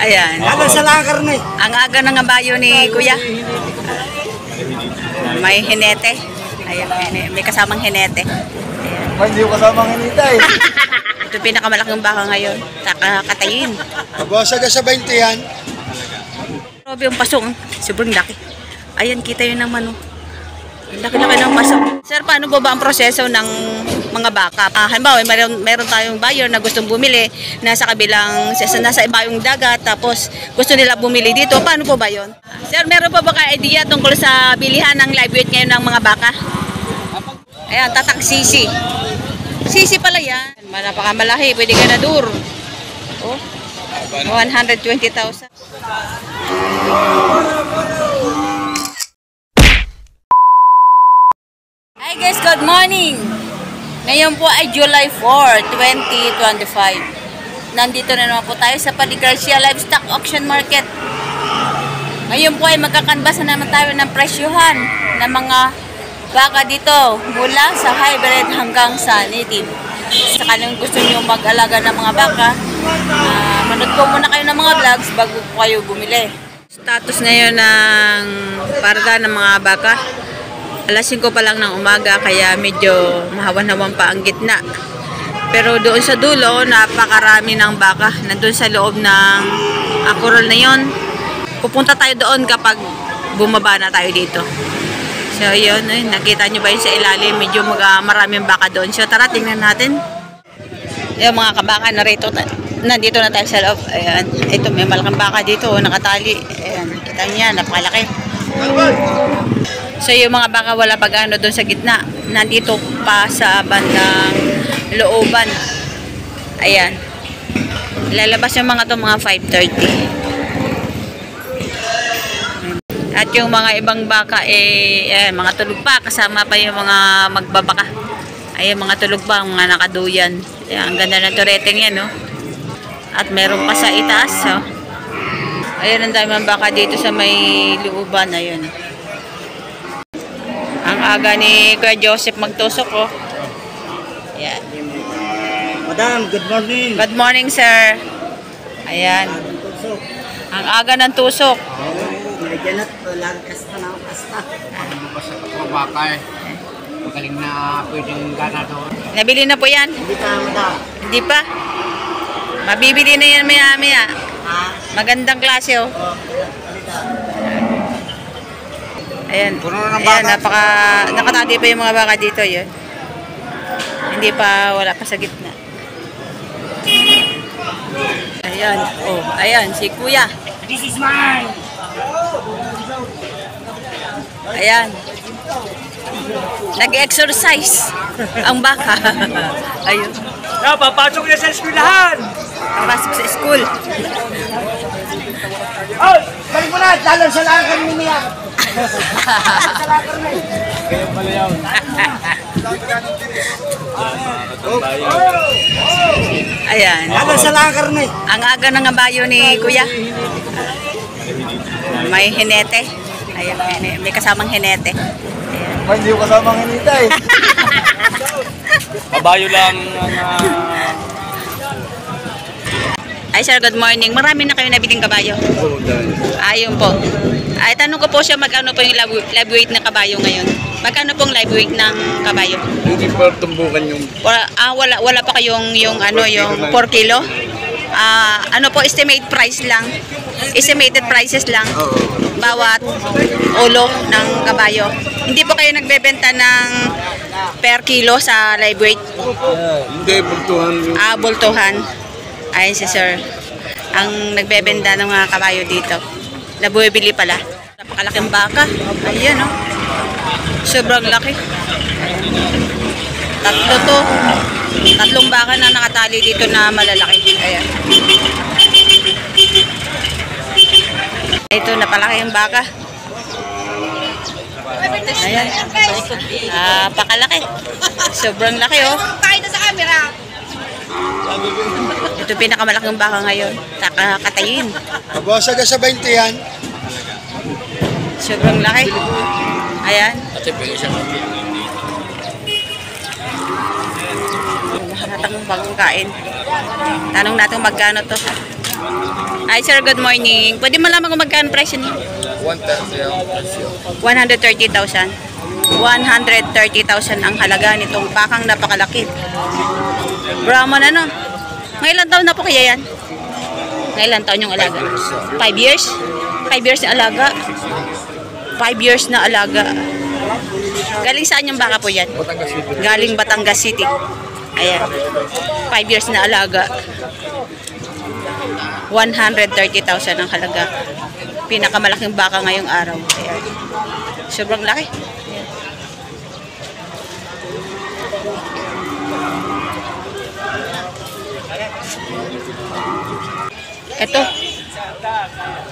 Ayan. Hanggang sa lakar na eh. Ang aga ng kabayo ni Kuya. May hinete. Ayan, may kasamang hinete. May hindi ko kasamang hinita eh. Ito pinakamalaking baka ngayon. Katayin. Mabasa ka sa 20 yan. Grabe yung pasong. Sobrang laki. Ayan, kita yun naman. Ang laki-laki ng pasong. Sir, paano po ba ang proseso ng mga baka? Halimbawa, meron tayong buyer na gustong bumili nasa kabilang, nasa ibayong dagat, tapos gusto nila bumili dito. Paano po ba yun? Sir, meron po ba kayo idea tungkol sa bilihan ng live weight ngayon ng mga baka? Ayan, tatak sisi. Sisi pala yan. Napakamalaki. Pwede ka na dur. Oh, 120,000. Hi guys, good morning! Ngayon po ay July 4, 2025. Nandito na naman po tayo sa Paligarcia Livestock Auction Market. Ngayon po ay magkakanbasa naman tayo ng presyuhan ng mga baka dito mula sa hybrid hanggang sa native. Sa kanyang gusto nyo mag-alaga ng mga baka, manood po muna kayo ng mga vlogs bago po kayo bumili. Status ngayon ng parda ng mga baka. Alas 5 pa lang ng umaga kaya medyo mahawan-hawan pa ang gitna. Pero doon sa dulo, napakarami ng baka. Nandun sa loob ng akurol na yon. Pupunta tayo doon kapag bumaba na tayo dito. So yun, nakita nyo ba yun sa ilalim? Medyo maraming baka doon. So tara, tingnan natin. Yung mga kabaka narito, nandito na tayo sa loob. Ayan, ito may malaking baka dito, nakatali. Ayan, kita nyo yan, napakalaki. So yung mga baka wala pag-ano doon sa gitna. Nandito pa sa bandang looban. Ayan. Lalabas yung mga to mga 5:30. At yung mga ibang baka ayan, mga tulog pa. Kasama pa yung mga magbabaka. Ayan, mga tulog pa, mga nakaduyan. Ayan, ang ganda ng tureteng yan, no? At meron pa sa itaas, so. Ayan, ang dami mga baka dito sa may looban. Ayan. Ang aga ni Kuya Joseph magtusok, oh. Ayan. Madam, good morning. Good morning, sir. Ayan. Ang aga ng tusok. Nagyanat, walang kasta na ako kasta. Basta ka mga baka eh. Magaling na pwedeng gana doon. Nabili na po yan? Hindi pa, madam. Hindi pa? Mabibili na yan maya-maya. Ha? Magandang klase, oh. Ayan. Puno na ng Ayan, baka. nakatali pa yung mga baka dito, yun. Hindi pa, wala pa sa gitna. Ayan, oh, ayan, si Kuya. This is mine! Ayan. Nag-exercise ang baka. Ayun. Papasok na sa eskwelahan! Papasok sa school. Oh! Balik mo na! Lalo sa lakar ni Mia! Sa lakar na eh! Kaya pala yun. Ayan. Hanggang sa lakar na eh! Ang aga ng kabayo ni Kuya. May hinete. Ayan, may kasamang hinete. Ayan. May hindi ko kasamang hinita eh! Kabayo lang Ay sir, good morning. Marami na kayo nabiling kabayo. Ayun po. Ay, tanong ko po siya magkano po yung live weight ng kabayo ngayon. Magkano pong live weight ng kabayo? hindi pa tumbukan yung Wala pa kayong yung 4 kilo? Ano po, estimate price lang. Estimated prices lang. Bawat ulo ng kabayo. Hindi po kayo nagbebenta ng per kilo sa live weight? hindi bultuhan yung Bultuhan. Ayun si sir. Ang nagbebenta ng mga kabayo dito. Nabuibili pala. Napakalaking baka. Ayan, oh. Sobrang laki. Tatlo to. Tatlong baka na nakatali dito na malalaki. Ayan. Ito, napalaki yung baka. Ayan. Pakalaki. Sobrang laki, oh. Tayo na sa camera. Ito pinakamalaking baka ngayon. Katayin. Mabasa ka sa 20 yan. Sobrang laki. Ayan. Lahat ng bagong kain. Tanong natin magkano to. Hi sir, good morning. Pwede malaman kung magkano presyo niyo? 130,000. 130,000 ang halaga nitong bakang napakalaki. Brahman ano? May ilang taon na po kaya yan? May ilang taon yung alaga? 5 years? 5 years na alaga? 5 years na alaga. Galing saan yung baka po yan? Galing Batangas City. Ayan. 5 years na alaga. 130,000 ang halaga. Pinakamalaking baka ngayong araw. Ayan. Sobrang laki. Ayan. Ito.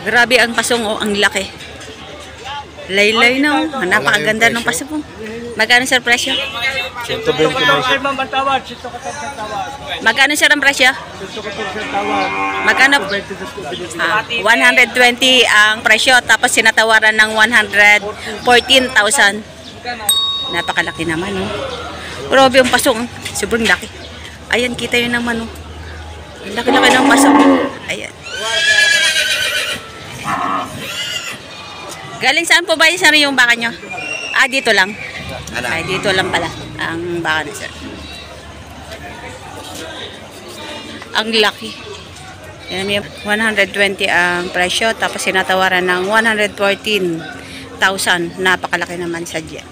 Grabe ang pasong, oh, ang laki. Laylay na, oh. Napakaganda ng paso po. Magkano sir presyo? 120 na siya. Magkano sir ang presyo? Magkano? 120 ang presyo, tapos sinatawaran ng 114,000. Napakalaki naman, oh. Grabe ang pasong, sobrang laki. Ayan, kita yun naman, oh. Laki-laki ng pasong. Ayan. Galing saan po ba yung baka nyo? Ah, dito lang. Ay, dito lang pala ang baka na sir. Ang laki. Yan, may 120 ang presyo, tapos sinatawaran ng 114,000. Napakalaki naman sadya.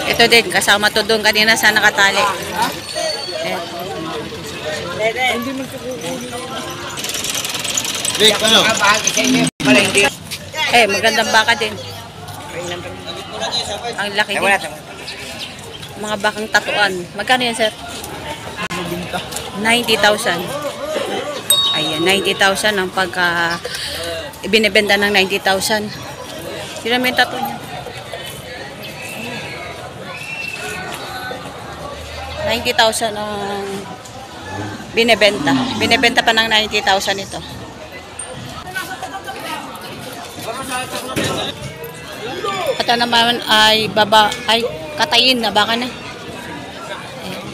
Ito din, kasama to doon kanina sa nakatali. Ayan. Eh, magandang baka din. Ang laki din. Mga bakang tatuan. Magkano yan, sir? 90,000. Ayan, 90,000 ang pagka ibinebenta ng 90,000. Sino may tattoo niya? 90,000 ang binebenta. Binebenta pa ng 90,000 ito. Ito naman ay katayin na baka na. Ayan.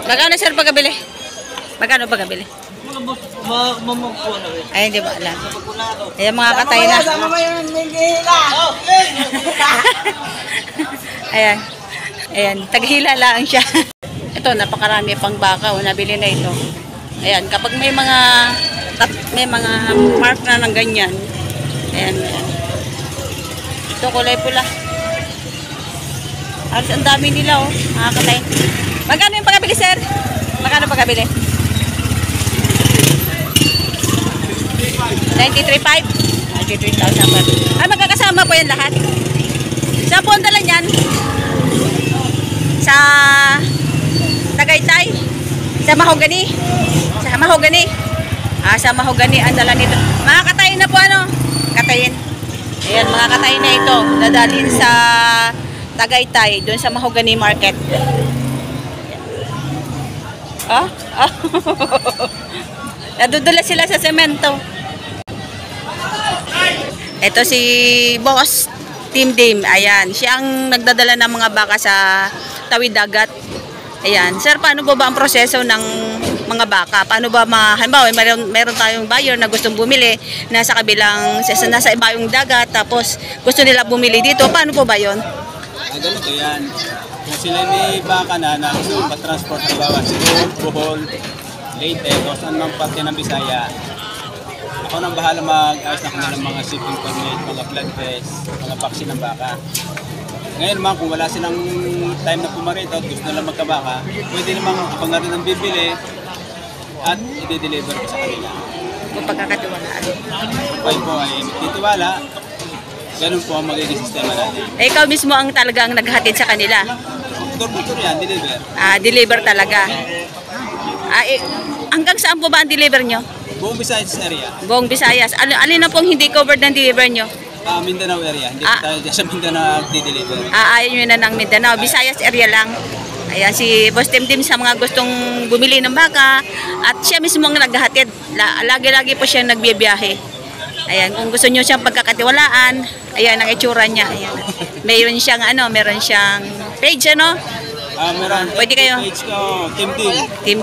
Magkano sir pagkabili? Magkano pagkabili? Ay, hindi ba alam. Ayan mga katay na. Ayan. Ayan, taghila lang siya. Ito, napakarami pang baka o nabili na ito. Ayan, kapag may mga mark na ng ganyan. Ayan, ayan. Ito kulay pula. Ang dami nila, oh, mga katay. Magkano yung pagkabili, sir? Magkano pagkabili? 93,500? 93,000. Ay, magkakasama po yan lahat. Saan po ang dala niyan? Sa Tagaytay? Sa Mahogany? Sa Mahogany? Ah, sa Mahogany ang dala nito. Mga katayin na po, ano? Katayin. Ayan, mga katayin na ito. Dadalhin sa Tagaytay, doon sa Mahogany Market. Ah? Ah? Nadudula sila sa semento. Ito si Boss Team Dim. Ayan, siya ang nagdadala ng mga baka sa tawid dagat. Ayan, sir, paano po ba ang proseso ng mga baka? Paano ba halimbawa, meron tayong buyer na gustong bumili nasa kabilang nasa ibayong dagat, tapos gusto nila bumili dito. Paano po ba 'yon? Ganito yan. Kung sila may baka na gusto pa-transport ng bawa, Cebu, Bohol, Leyte, o saan mang parte ng Bisaya, ako nang bahala mag-ayos na kanilang mga shipping permit, mga blood test, mga vaccine ng baka. Ngayon naman, kung wala silang time na pumarito at gusto nilang magkabaka, pwede namang ako na rin ang bibili at i-deliver ko sa kanila. Kung pagkakatiwalaan. Kung po ay titiwala, ganun po ang magiging sistema natin. Eh, ikaw mismo ang talagang naghatid sa kanila? Door-to-door yan, deliver. Ah, deliver talaga. Ah, hanggang saan po ba ang deliver nyo? Buong Visayas area. Buong Visayas. Alin na pong hindi covered ng deliver nyo? Mindanao area. Hindi tayo dyan sa Mindanao di-deliver. Ayaw nyo na ng Mindanao. Visayas area lang. Ayan, si Boss Tim Tim sa mga gustong bumili ng baka. At siya mismo ang naghahatid. Lagi-lagi po siya nagbibiyahe. Ayan, kung gusto nyo siyang pagkakatiwalaan, ayan ang itsura niya. Ayan. Meron siyang page, ano? Meron. Pwede kayo. Page ko, Team.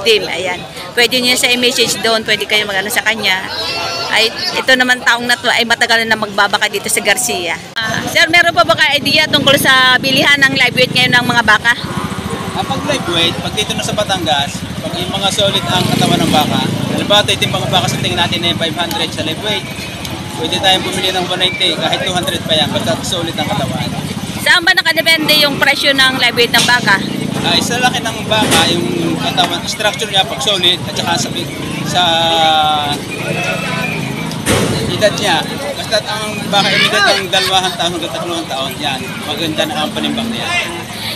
Team, ayan. Pwede nyo sa i-message doon, pwede kayo mag-ano sa kanya. Ay, ito naman taong na to ay matagal na magbabaka dito sa Garcia. Sir, meron pa ba kayo idea tungkol sa bilihan ng live weight ngayon ng mga baka? Pag live weight, pag dito na sa Batangas, pag yung mga solid ang katawan ng baka, halimbawa ito yung mga baka sa tingin natin na yung 500 sa live weight, pwede tayong bumili ng 190, kahit 200 pa yan, basta solid ang katawan. Saan ba nakadepende yung presyo ng live weight ng baka? Isa laki ng baka, yung katawan, structure niya pag solid, at saka sa edad niya. Basta ang baka edad ng 2 taon hanggang 3 taon, yan, maganda na ang panimbang niya.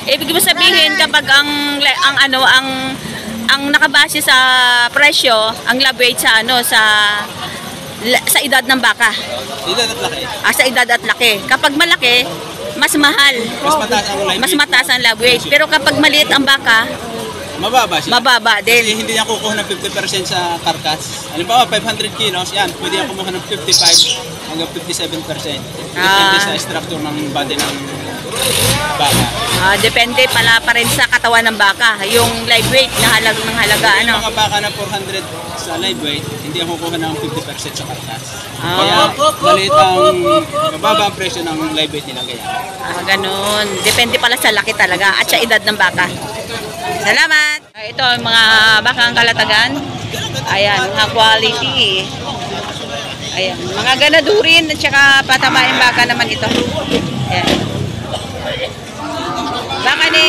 Ibig mo sabihin kapag ang nakabase sa presyo, ang live weight sa sa edad ng baka. Edad at laki. Sa edad at laki. Kapag malaki, mas mahal. Mas mataas ang live weight. Pero kapag maliit ang baka, mababa siya. Mababa din. Kasi hindi niya kukuha ng 50% sa carcass. Halimbawa, 500 kilos, yan, pwede niya kumuha ng 55 hanggang 57%. Depende sa structure ng body ng baka. Depende pala pa rin sa katawan ng baka. Yung live weight na halaga, ano? Yung mga baka na 400 sa live weight, hindi ako kukuha ng 50% sa carcass. Kaya, maliit ang mababa ang presyo ng live weight nila kaya. Ganun. Depende pala sa laki talaga at sa edad ng baka. Salamat! Ito ang mga bakang kalatagan. Ayan, mga quality. Ayan, mga ganadurin at saka patamaing baka naman ito. Ayan. Baka ni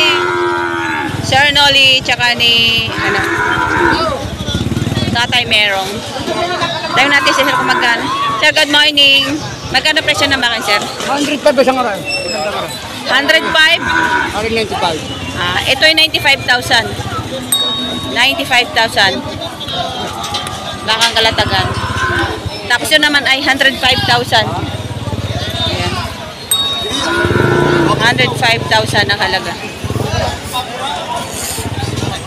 Sir Noli tsaka ni Tatay Merong. Tayo natin si Sir kung magkano. Sir, good morning. Magkano presyo ng baka, Sir? 105 isang oras. 105? 195. Ito ay 95,000. 95,000. Bakang kalatagan. Tapos yun naman ay 105,000. Ayan. 105,000 ang halaga.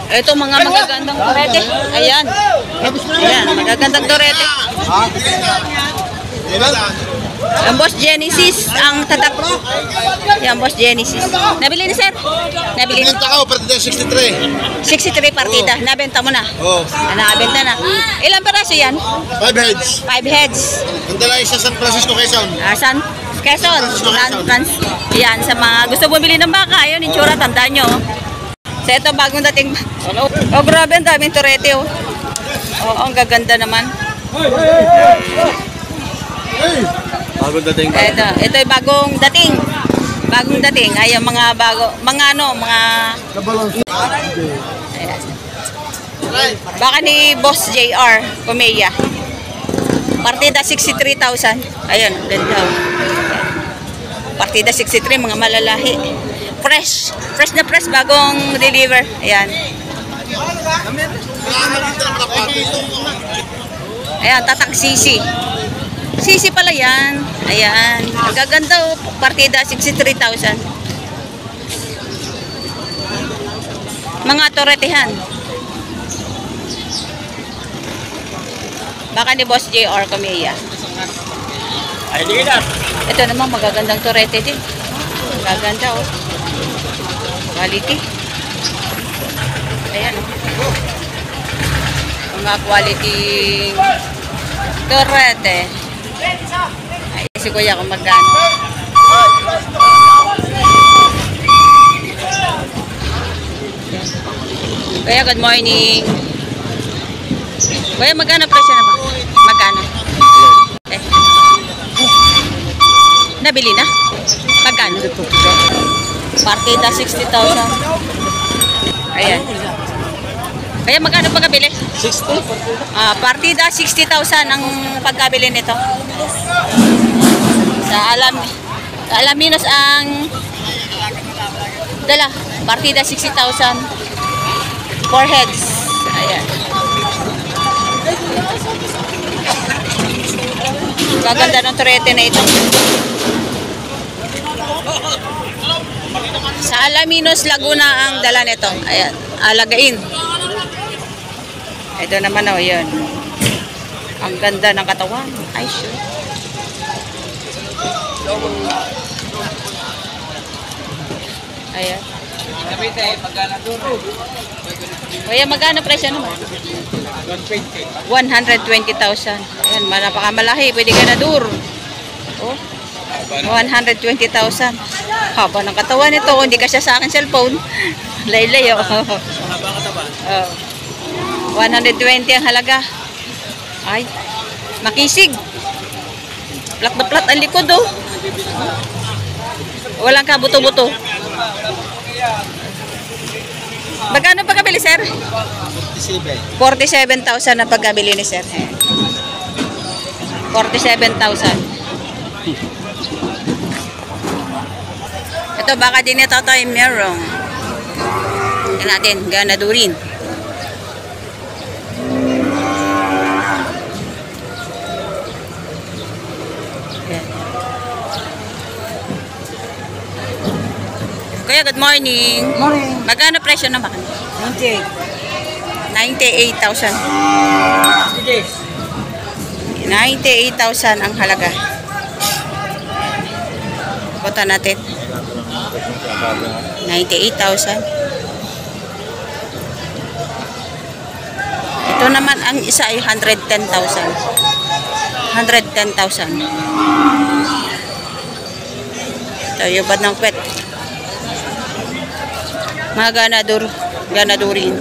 Ito mga magagandang torete. Ayan. Ayan, magagandang torete. Ang Boss Genesis, ang tatak. Yan, Boss Genesis. Nabili ni Sir? Nabili ni? Binenta ko, partida 63. 63 partida. Nabenta mo na? Oo. Nabenta na. Ilang peraso yan? 5 heads. 5 heads. Ang dala isa San Francisco, Quezon. San Quezon. Yan, sa mga gusto bumili ng baka. Ayun, itsura, tandaan nyo. So, ito bagong dating. Oh, grabe, ang daming turete. Oh, ang gaganda naman. Bagong dating ba? Ito ay bagong dating. Bagong dating. Ay, mga bago, mga ayan. Baka ni Boss JR Kumeya. Partida 63,000. Ayun, ganda. Partida 63, mga malalahi. Fresh. Fresh na fresh, bagong deliver. Ayan. Ayan, tatak sisi. Sisi pala yan. Ayan. Magaganda o. Partida 63,000. Mga toretehan. Baka ni Boss JR Kumeya. Ito naman magagandang torete din. Magaganda o. Quality. Ayan o. Mga quality torete. Ay, si Kuya kung magkano. Kuya, good morning. Kuya, magkano presyo na ba? Magkano? Nabili na? Magkano? Partida 60,000. Ayan. Kaya magkano pagkabili? 60. Partida 60,000 ang pagkabili nito. Sa Alaminos ang dala. Partida 60,000. 4 heads. Ayan. Gaganda ng turete na ito. Sa Alaminos, Laguna ang dala nito. Ayan. Alagain. Ito naman o, yun. Ang ganda ng katawan. Ay, sure. Ayan. Kuya, magkano presyo naman? 120,000. Ayan, napakamalaki. Pwede ganador. Oh, 120,000. Haba ng katawan nito. Hindi kasya sa akin cellphone. Laylay, oh. Mahaba ang katawan. Oh. 120 ang halaga. Ay, makisig. Plat na plat ang likod, oh. Walang kabuto-buto. Magkano pagkabili, sir? 47,000 ang pagkabili ni sir. 47,000. Ito, baka din ito tayo merong. Tingnan natin, ganadurin. Kuya, good morning. Morning. Magkano presyo ng bakal? 98. 98,000. 98,000 ang halaga. Punta natin. 98,000. Ito naman ang isa ay 110,000. 110,000. Ito yung bad ng pet. Mga ganadurin.